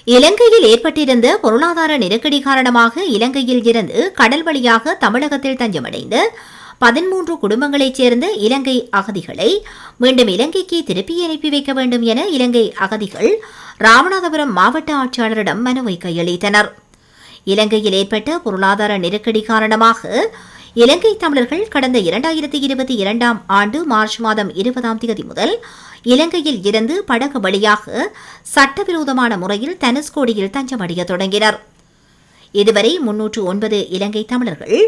இலங்கையில் ஏற்பட்டிருந்த பொருளாதார நெருக்கடி காரணமாக இலங்கையில் இருந்து கடல் வழியாக தமிழகத்தில் தஞ்சமடைந்த 13 குடும்பங்களைச் சேர்ந்த இலங்கை அகதிகளை மீண்டும் இலங்கைக்கு திருப்பி அனுப்பி வைக்க வேண்டும் என இலங்கை அகதிகள் ராமநாதபுரம் மாவட்ட ஆட்சியாளரிடம் மனுவை கையளித்தனர். இலங்கையில் ஏற்பட்ட பொருளாதார நெருக்கடி காரணமாக இலங்கை தமிழர்கள் கடந்த 2022 ஆண்டு மார்ச் மாதம் 20 முதல் இலங்கையில் இருந்து படகு வழியாக சட்டவிரோதமான முறையில் தனுஷ்கோடியில் தஞ்சமடைய தொடங்கினர். இதுவரை 309 இலங்கை தமிழர்கள்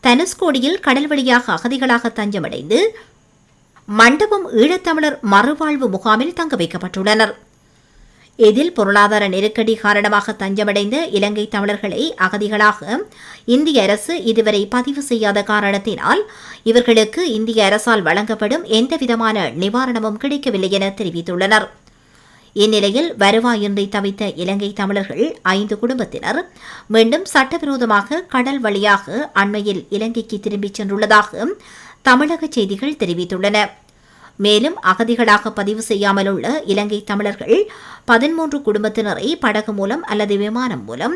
தனுஷ்கோடியில் கடல் வழியாக அகதிகளாக தஞ்சமடைந்து மண்டபம் ஈழத்தமிழர் மறுவாழ்வு முகாமில் தங்க வைக்கப்பட்டுள்ளனர். இதில் பொருளாதார நெருக்கடி காரணமாக தஞ்சமடைந்த இலங்கை தமிழர்களை அகதிகளாக இந்திய அரசு இதுவரை பதிவு செய்யாத காரணத்தினால் இவர்களுக்கு இந்திய அரசால் வழங்கப்படும் எந்தவிதமான நிவாரணமும் கிடைக்கவில்லை என தெரிவித்துள்ளனர். இந்நிலையில் வருவாயின்றி தவித்த இலங்கை தமிழர்கள் 5 குடும்பத்தினர் மீண்டும் சட்டவிரோதமாக கடல் வழியாக அண்மையில் இலங்கைக்கு திரும்பிச் சென்றுள்ளதாக தமிழக செய்திகள் தெரிவித்துள்ளன. மேலும் அகதிகளாக பதிவு செய்யாமல் உள்ள இலங்கை தமிழர்கள் 13 குடும்பத்தினரை படகு மூலம் அல்லது விமானம் மூலம்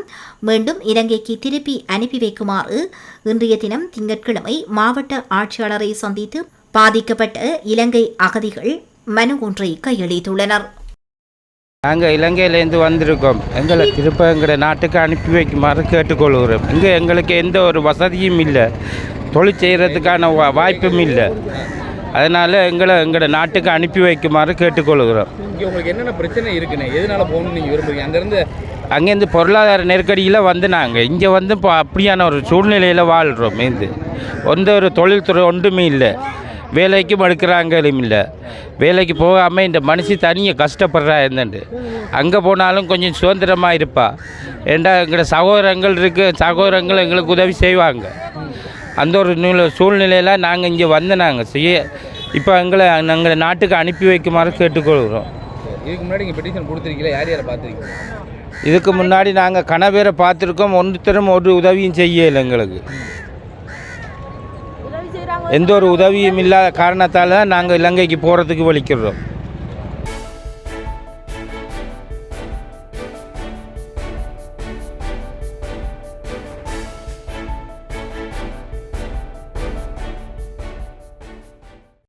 மீண்டும் இலங்கைக்கு திருப்பி அனுப்பி வைக்குமாறு இன்றைய தினம் திங்கட்கிழமை மாவட்ட ஆட்சியாளரை சந்தித்து பாதிக்கப்பட்ட இலங்கை அகதிகள் மனு ஒன்றை கையளித்துள்ளனர். நாங்கள் இலங்கையிலேருந்து வந்திருக்கோம். எங்களை திருப்ப எங்கள் நாட்டுக்கு அனுப்பி வைக்குமாறு கேட்டுக்கொள்கிறோம். இங்கே எங்களுக்கு எந்த ஒரு வசதியும் இல்லை, தொழில் செய்கிறதுக்கான வாய்ப்பும் இல்லை. அதனால் எங்களோட நாட்டுக்கு அனுப்பி வைக்குமாறு கேட்டுக்கொள்கிறோம். இங்கே உங்களுக்கு என்னென்ன பிரச்சனை இருக்குண்ணே, எதனால் போகணும்னு நீங்கள் விரும்புகிறீங்க? அங்கேருந்து பொருளாதார நெருக்கடியில் வந்து நாங்கள் இங்கே வந்து இப்போ அப்படியான ஒரு சூழ்நிலையில் வாழ்கிறோம். எந்த ஒரு தொழில்துறை ஒன்றுமே இல்லை, வேலைக்கும் எடுக்கிறாங்களும் இல்லை. வேலைக்கு போகாமல் இந்த மனுஷி தனியாக கஷ்டப்படுறா இருந்துட்டு அங்கே போனாலும் கொஞ்சம் சுதந்திரமாக இருப்பா. ஏண்டா எங்களோட சகோதரங்கள் எங்களுக்கு உதவி செய்வாங்க. அந்த ஒரு சூழ்நிலையில் நாங்கள் இங்கே வந்து இப்போ எங்களை நாட்டுக்கு அனுப்பி வைக்குமாறு கேட்டுக்கொள்கிறோம். இதுக்கு முன்னாடி இங்கே பெட்டிஷன் கொடுத்துருக்கீங்களா? யார் யாரை பார்த்துருக்கீங்க? இதுக்கு முன்னாடி நாங்கள் கணவரை பார்த்துருக்கோம். ஒன்றுத்தரும் ஒரு உதவியும் செய்யலை. எங்களுக்கு எந்த ஒரு உதவியும் இல்லாத காரணத்தால் நாங்கள் இலங்கைக்கு போகிறதுக்கு வலிக்கிறோம்.